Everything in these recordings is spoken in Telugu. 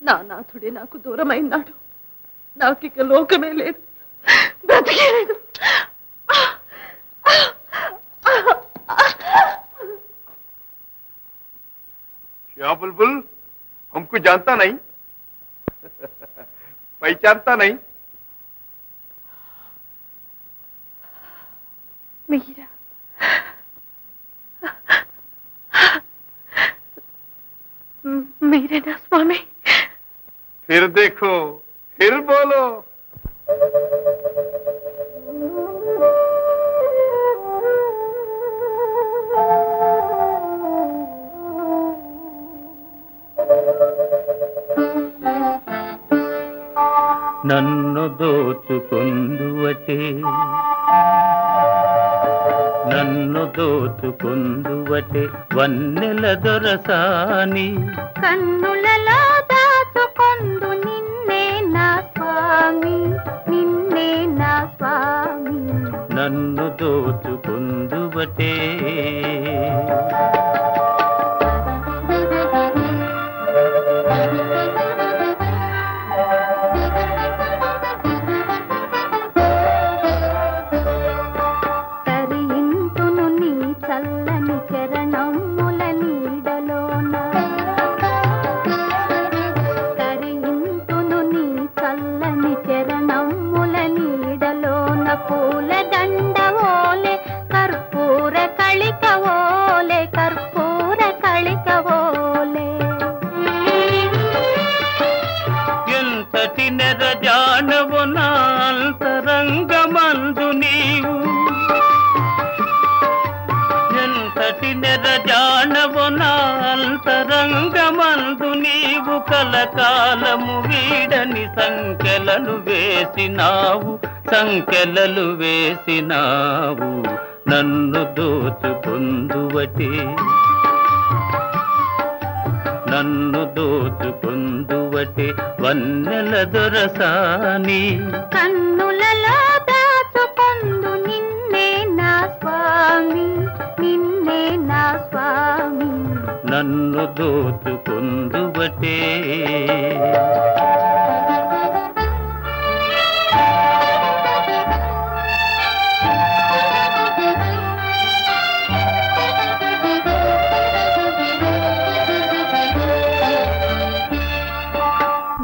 నా నాథుడే నాకు దూరమైనాడు. నాకిక లోకమే లేదు, బ్రతికే లేదు. क्या बुलबुल, हमको जानता नहीं, पहचानता नहीं? मीरा, मेरे ना स्वामी। फिर देखो, फिर बोलो। నన్ను దోచుకొందువటే, నన్ను దోచుకొందువటే వన్నెల దొరసాని, కన్నులలో దాచుకొందు నిన్నే నా స్వామి, నిన్నే నా స్వామి. నన్ను దోచుకొందువటే. ఎంతటి నెరజానవు నా అంతరంగమందు నీవు, ఎంతటి నెరజానవు నా అంతరంగమందు నీవు, కలకాలము వీడని సంకెలలు వేసినావు, సంకెలలు వేసినావు. నన్ను దోచుకొందువటే, నన్ను దోచుకొందువటే వన్నెల దొరసాని, కన్నులలో దాచుకొందు నిన్నే నా స్వామి, నిన్నే నా స్వామి. నన్ను దోచుకొందువటే.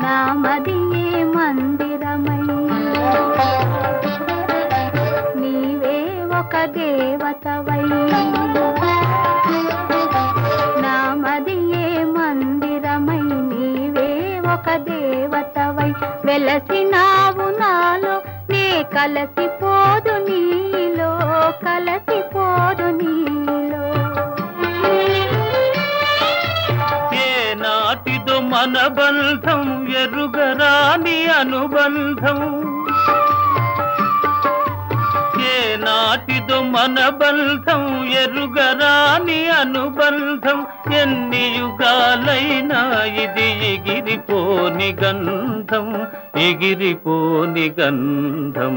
నామదియే మందిరమై నీవే ఒక దేవతవై, నామదియే మందిరమై నీవే ఒక దేవతవై, వెలసినావు నాలో నే కలసిపోదు నీలో, కలసిపోదు నీలో. ఏనాటిదో మన బంధం ఎరుగరాని అనుబంధం, ఏనాటిదో మన బంధం ఎరుగరాని అనుబంధం, ఎన్ని యుగాలైనా ఇది ఎగిరిపోని గంధం, ఎగిరిపోని గంధం.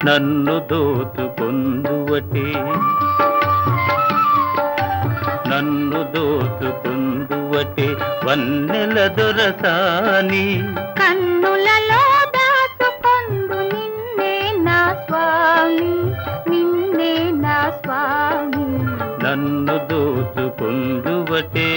నన్ను దోచుకొందువటే, నన్ను దోచుకొందువటే వన్నెల దొరసాని, కన్నులలో దాచుకొందు నిన్నే నా స్వామి, నిన్నే నా స్వామి. నన్ను దోచుకొందువటే.